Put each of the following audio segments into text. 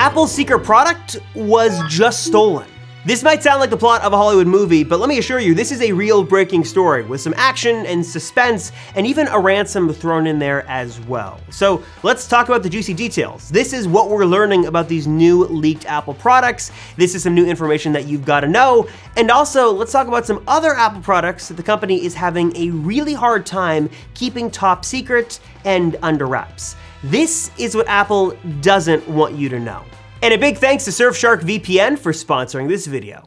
Apple's secret product was just stolen. This might sound like the plot of a Hollywood movie, but let me assure you, this is a real breaking story with some action and suspense and even a ransom thrown in there as well. So let's talk about the juicy details. This is what we're learning about these new leaked Apple products. This is some new information that you've got to know. And also, let's talk about some other Apple products that the company is having a really hard time keeping top secret and under wraps. This is what Apple doesn't want you to know. And a big thanks to Shark Vpn for sponsoring this video.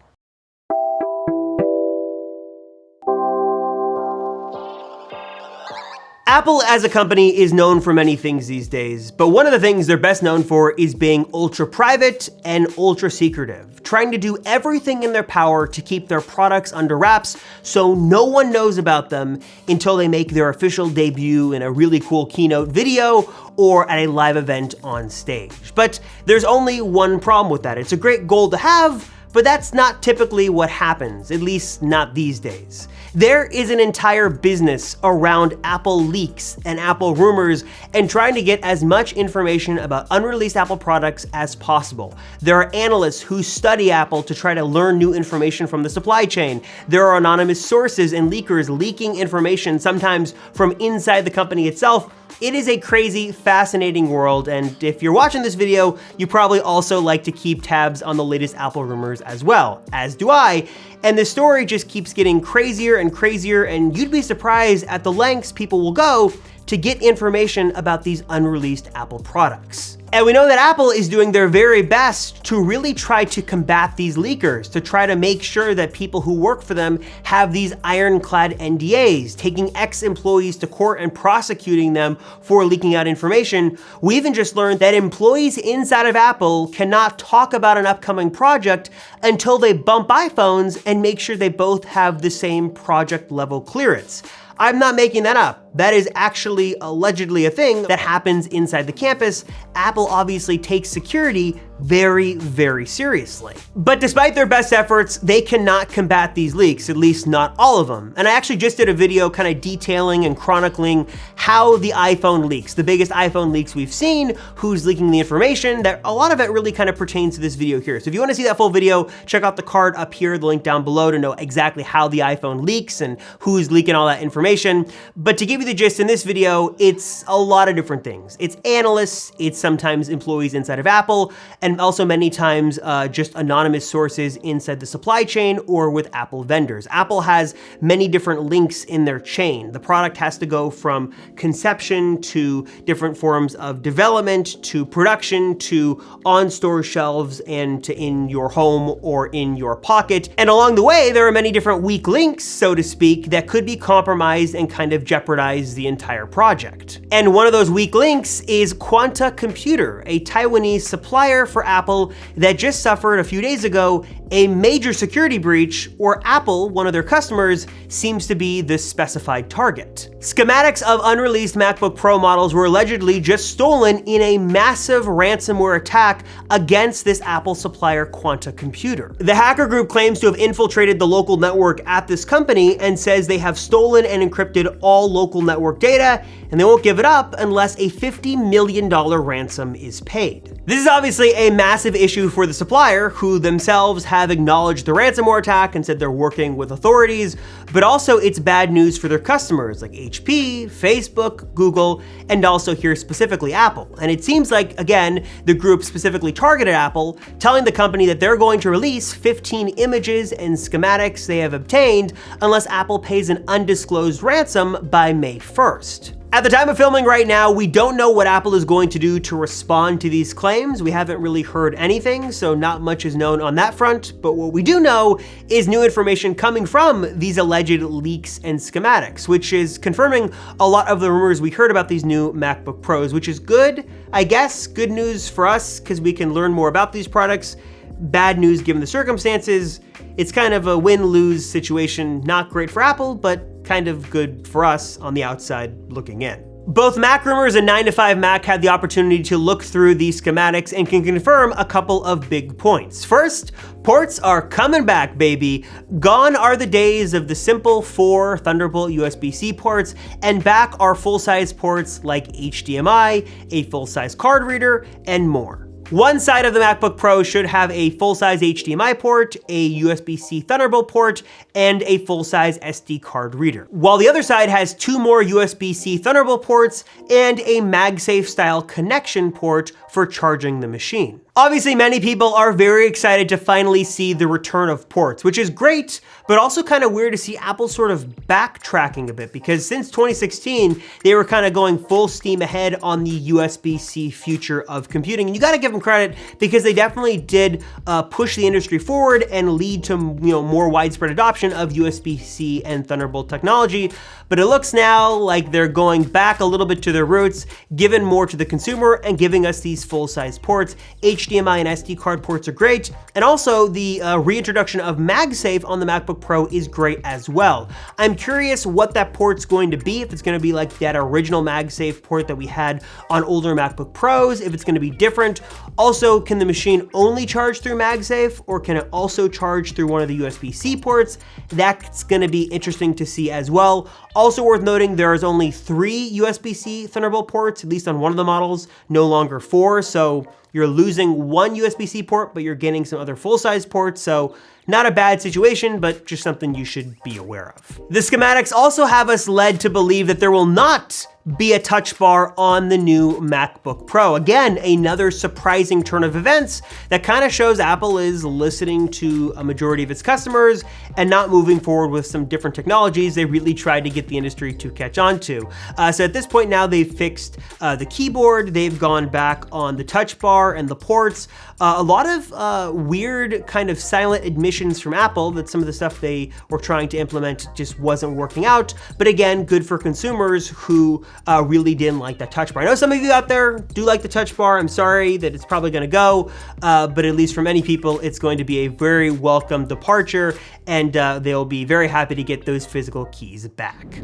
Apple as a company is known for many things these days, but one of the things they're best known for is being ultra private and ultra secretive, trying to do everything in their power to keep their products under wraps so no one knows about them until they make their official debut in a really cool keynote video or at a live event on stage. But there's only one problem with that. It's a great goal to have, but that's not typically what happens, at least not these days. There is an entire business around Apple leaks and Apple rumors and trying to get as much information about unreleased Apple products as possible. There are analysts who study Apple to try to learn new information from the supply chain. There are anonymous sources and leakers leaking information, sometimes from inside the company itself. It is a crazy, fascinating world, and if you're watching this video, you probably also like to keep tabs on the latest Apple rumors as well, as do I. And the story just keeps getting crazier and crazier, and you'd be surprised at the lengths people will go to get information about these unreleased Apple products. And we know that Apple is doing their very best to really try to combat these leakers, to try to make sure that people who work for them have these ironclad NDAs, taking ex-employees to court and prosecuting them for leaking out information. We even just learned that employees inside of Apple cannot talk about an upcoming project until they bump iPhones and make sure they both have the same project level clearance. I'm not making that up. That is actually allegedly a thing that happens inside the campus. Apple obviously takes security very, very seriously. But despite their best efforts, they cannot combat these leaks, at least not all of them. And I actually just did a video kind of detailing and chronicling how the iPhone leaks, the biggest iPhone leaks we've seen, who's leaking the information, that a lot of it really kind of pertains to this video here. So if you want to see that full video, check out the card up here, the link down below to know exactly how the iPhone leaks and who's leaking all that information. But to give you the gist in this video, it's a lot of different things. It's analysts, it's sometimes employees inside of Apple, and also many times just anonymous sources inside the supply chain or with Apple vendors. Apple has many different links in their chain. The product has to go from conception to different forms of development to production to on store shelves and to in your home or in your pocket. And along the way, there are many different weak links, so to speak, that could be compromised and kind of jeopardize the entire project. And one of those weak links is Quanta Computer, a Taiwanese supplier for Apple that just suffered a few days ago a major security breach where Apple, one of their customers, seems to be the specified target. Schematics of unreleased MacBook Pro models were allegedly just stolen in a massive ransomware attack against this Apple supplier Quanta Computer. The hacker group claims to have infiltrated the local network at this company and says they have stolen and encrypted all local network data, and they won't give it up unless a $50 million ransom is paid. This is obviously a massive issue for the supplier, who themselves have acknowledged the ransomware attack and said they're working with authorities, but also it's bad news for their customers like HP, Facebook, Google, and also here specifically Apple. And it seems like, again, the group specifically targeted Apple, telling the company that they're going to release 15 images and schematics they have obtained unless Apple pays an undisclosed ransom by May 1st. At the time of filming right now, we don't know what Apple is going to do to respond to these claims. We haven't really heard anything, so not much is known on that front. But what we do know is new information coming from these alleged leaks and schematics, which is confirming a lot of the rumors we heard about these new MacBook Pros, which is good, I guess. Good news for us because we can learn more about these products. Bad news given the circumstances. It's kind of a win-lose situation. Not great for Apple, but kind of good for us on the outside looking in. Both Mac Rumors and 9to5Mac had the opportunity to look through these schematics and can confirm a couple of big points. First, ports are coming back, baby. Gone are the days of the simple 4 Thunderbolt USB-C ports, and back are full-size ports like HDMI, a full-size card reader, and more. One side of the MacBook Pro should have a full-size HDMI port, a USB-C Thunderbolt port, and a full-size SD card reader, while the other side has 2 more USB-C Thunderbolt ports and a MagSafe-style connection port for charging the machine. Obviously, many people are very excited to finally see the return of ports, which is great, but also kind of weird to see Apple sort of backtracking a bit, because since 2016, they were kind of going full steam ahead on the USB-C future of computing. And you gotta give them credit, because they definitely did push the industry forward and lead to more widespread adoption of USB-C and Thunderbolt technology. But it looks now like they're going back a little bit to their roots, giving more to the consumer and giving us these full-size ports. HDMI and SD card ports are great, and also the reintroduction of MagSafe on the MacBook Pro is great as well. I'm curious what that port's going to be, if it's going to be like that original MagSafe port that we had on older MacBook Pros, if it's going to be different. Also, can the machine only charge through MagSafe, or can it also charge through one of the USB-C ports? That's going to be interesting to see as well. Also worth noting, there is only 3 USB-C Thunderbolt ports, at least on one of the models, no longer 4, so you're losing 1 USB-C port, but you're getting some other full-size ports, so not a bad situation, but just something you should be aware of. The schematics also have us led to believe that there will not be a touch bar on the new MacBook Pro. Again, another surprising turn of events that kind of shows Apple is listening to a majority of its customers and not moving forward with some different technologies they really tried to get the industry to catch on to. So at this point now, they've fixed the keyboard, they've gone back on the touch bar and the ports. A lot of weird kind of silent admissions from Apple that some of the stuff they were trying to implement just wasn't working out. But again, good for consumers who really didn't like that touch bar. I know some of you out there do like the touch bar. I'm sorry that it's probably gonna go, but at least for many people, it's going to be a very welcome departure, and they'll be very happy to get those physical keys back.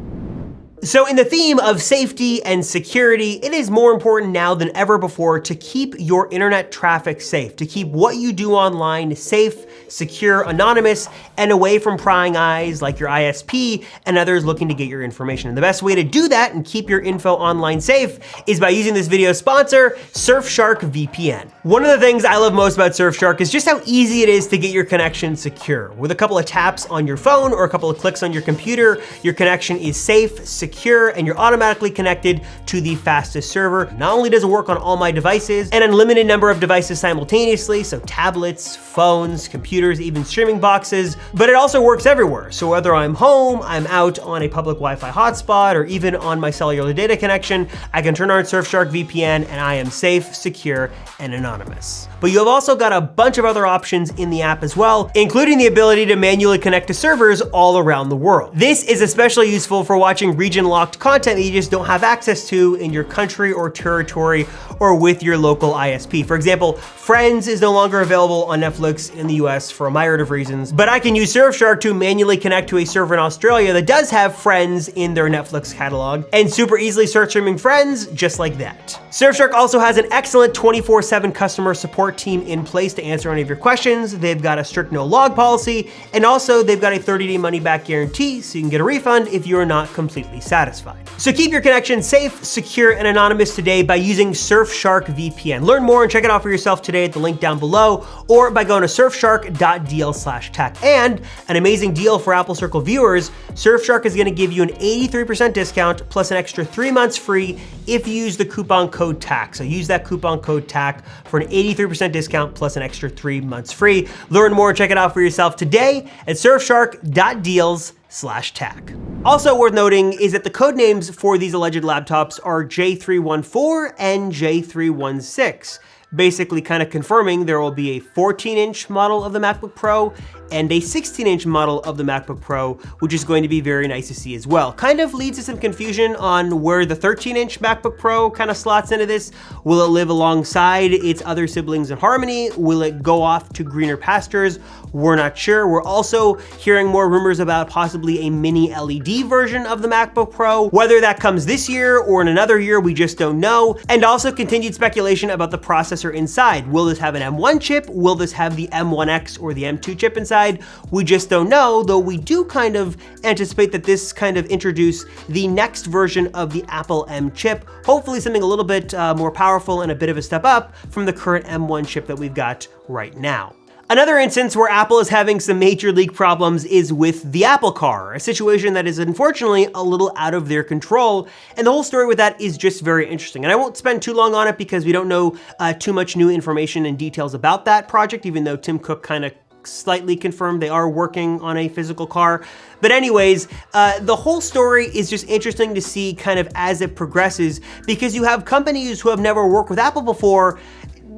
So in the theme of safety and security, it is more important now than ever before to keep your internet traffic safe, to keep what you do online safe, secure, anonymous, and away from prying eyes like your ISP and others looking to get your information. And the best way to do that and keep your info online safe is by using this video's sponsor, Surfshark VPN. One of the things I love most about Surfshark is just how easy it is to get your connection secure. With a couple of taps on your phone or a couple of clicks on your computer, your connection is safe, secure, and you're automatically connected to the fastest server. Not only does it work on all my devices, an unlimited number of devices simultaneously, so tablets, phones, computers, even streaming boxes, but it also works everywhere. So whether I'm home, I'm out on a public Wi-Fi hotspot, or even on my cellular data connection, I can turn on Surfshark VPN and I am safe, secure, and anonymous. But you have also got a bunch of other options in the app as well, including the ability to manually connect to servers all around the world. This is especially useful for watching region-locked content that you just don't have access to in your country or territory or with your local ISP. For example, Friends is no longer available on Netflix in the US for a myriad of reasons, but I can use Surfshark to manually connect to a server in Australia that does have Friends in their Netflix catalog and super easily start streaming Friends just like that. Surfshark also has an excellent 24/7 customer support team in place to answer any of your questions. They've got a strict no log policy, and also they've got a 30-day money-back guarantee, so you can get a refund if you are not completely satisfied. So keep your connection safe, secure, and anonymous today by using Surfshark VPN. Learn more and check it out for yourself today at the link down below, or by going to surfshark.deal/tech. And an amazing deal for Apple Circle viewers, Surfshark is gonna give you an 83% discount plus an extra 3 months free if you use the coupon code TAC. So use that coupon code TAC for an 83% discount plus an extra 3 months free. Learn more and check it out for yourself today at surfshark.deals/tech. Also worth noting is that the code names for these alleged laptops are J314 and J316. Basically kind of confirming there will be a 14-inch model of the MacBook Pro and a 16-inch model of the MacBook Pro, which is going to be very nice to see as well. Kind of leads to some confusion on where the 13-inch MacBook Pro kind of slots into this. Will it live alongside its other siblings in Harmony? Will it go off to greener pastures? We're not sure. We're also hearing more rumors about possibly a mini LED version of the MacBook Pro. Whether that comes this year or in another year, we just don't know. And also continued speculation about the processor inside. Will this have an M1 chip? Will this have the M1X or the M2 chip inside? side, we just don't know, though we do kind of anticipate that this kind of introduce the next version of the Apple M chip, hopefully something a little bit more powerful and a bit of a step up from the current M1 chip that we've got right now. Another instance where Apple is having some major leak problems is with the Apple Car, a situation that is unfortunately a little out of their control, and the whole story with that is just very interesting. And I won't spend too long on it because we don't know too much new information and details about that project, even though Tim Cook kind of slightly confirmed they are working on a physical car. But anyways, the whole story is just interesting to see kind of as it progresses, because you have companies who have never worked with Apple before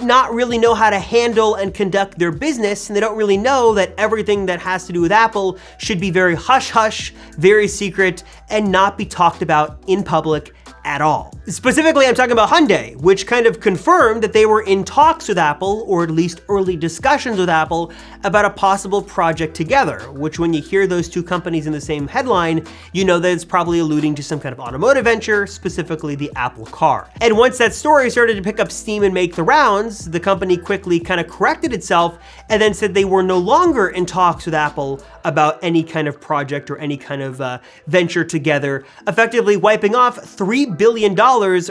not really know how to handle and conduct their business, and they don't really know that everything that has to do with Apple should be very hush-hush, very secret, and not be talked about in public at all. Specifically, I'm talking about Hyundai, which kind of confirmed that they were in talks with Apple, or at least early discussions with Apple, about a possible project together, which when you hear those two companies in the same headline, you know that it's probably alluding to some kind of automotive venture, specifically the Apple Car. And once that story started to pick up steam and make the rounds, the company quickly kind of corrected itself and then said they were no longer in talks with Apple about any kind of project or any kind of venture together, effectively wiping off $3 billion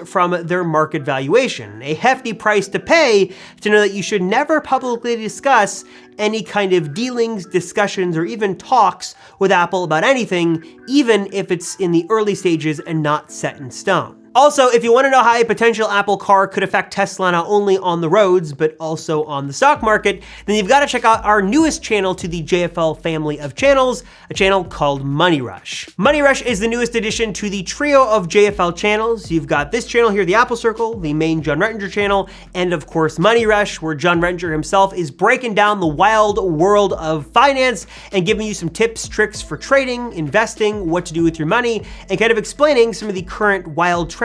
from their market valuation, a hefty price to pay to know that you should never publicly discuss any kind of dealings, discussions, or even talks with Apple about anything, even if it's in the early stages and not set in stone. Also, if you want to know how a potential Apple Car could affect Tesla not only on the roads, but also on the stock market, then you've got to check out our newest channel to the JFL family of channels, a channel called Money Rush. Money Rush is the newest addition to the trio of JFL channels. You've got this channel here, the Apple Circle, the main John Rettinger channel, and of course Money Rush, where John Rettinger himself is breaking down the wild world of finance and giving you some tips, tricks for trading, investing, what to do with your money, and kind of explaining some of the current wild trends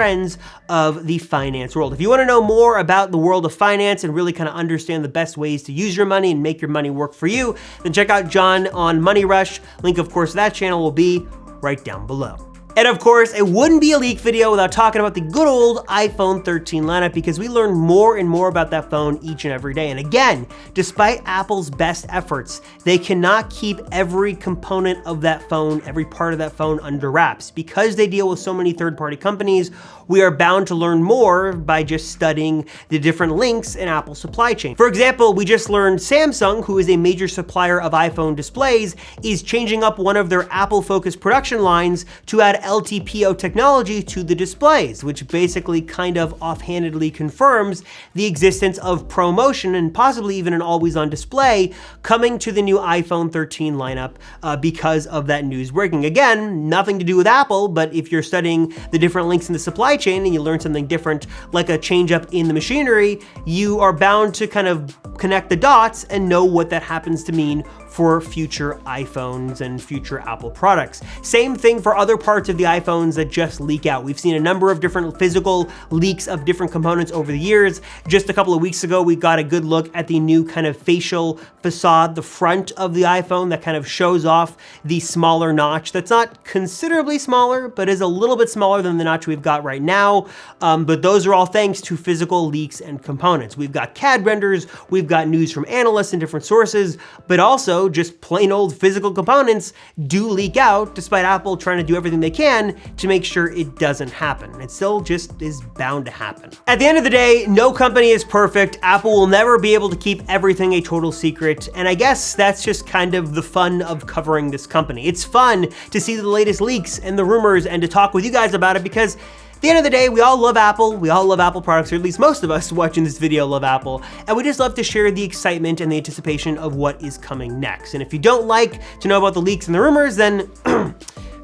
of the finance world. If you want to know more about the world of finance and really kind of understand the best ways to use your money and make your money work for you, then check out John on Money Rush. Link, of course, to that channel will be right down below. And of course, it wouldn't be a leak video without talking about the good old iPhone 13 lineup, because we learn more and more about that phone each and every day. And again, despite Apple's best efforts, they cannot keep every component of that phone, every part of that phone under wraps. Because they deal with so many third-party companies, we are bound to learn more by just studying the different links in Apple's supply chain. For example, we just learned Samsung, who is a major supplier of iPhone displays, is changing up one of their Apple-focused production lines to add LTPO technology to the displays, which basically kind of offhandedly confirms the existence of ProMotion and possibly even an always-on display coming to the new iPhone 13 lineup because of that news breaking. Again, nothing to do with Apple, but if you're studying the different links in the supply chain and you learn something different, like a change up in the machinery, you are bound to kind of connect the dots and know what that happens to mean for future iPhones and future Apple products. Same thing for other parts of the iPhones that just leak out. We've seen a number of different physical leaks of different components over the years. Just a couple of weeks ago, we got a good look at the new kind of facial facade, the front of the iPhone that kind of shows off the smaller notch. That's not considerably smaller, but is a little bit smaller than the notch we've got right now. But those are all thanks to physical leaks and components. We've got CAD renders, we've got news from analysts and different sources, but also just plain old physical components do leak out, despite Apple trying to do everything they can to make sure it doesn't happen. It still just is bound to happen. At the end of the day, no company is perfect. Apple will never be able to keep everything a total secret, and I guess that's just kind of the fun of covering this company. It's fun to see the latest leaks and the rumors and to talk with you guys about it, because at the end of the day, we all love Apple. We all love Apple products, or at least most of us watching this video love Apple. And we just love to share the excitement and the anticipation of what is coming next. And if you don't like to know about the leaks and the rumors, then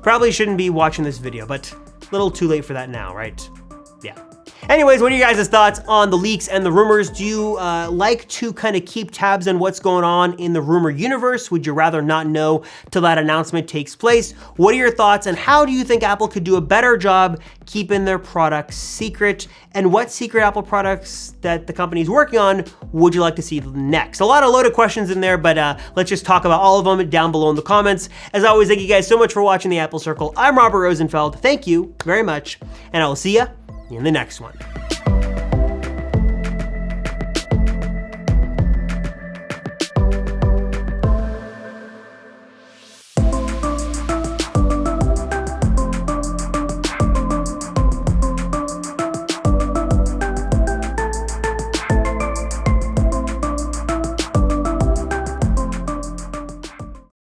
probably shouldn't be watching this video, but a little too late for that now, right? Yeah. Anyways, what are your guys' thoughts on the leaks and the rumors? Do you like to kind of keep tabs on what's going on in the rumor universe? Would you rather not know till that announcement takes place? What are your thoughts, and how do you think Apple could do a better job keeping their products secret? And what secret Apple products that the company is working on would you like to see next? A lot of loaded questions in there, but let's just talk about all of them down below in the comments. As always, thank you guys so much for watching the Apple Circle. I'm Robert Rosenfeld. Thank you very much, and I will see ya in the next one.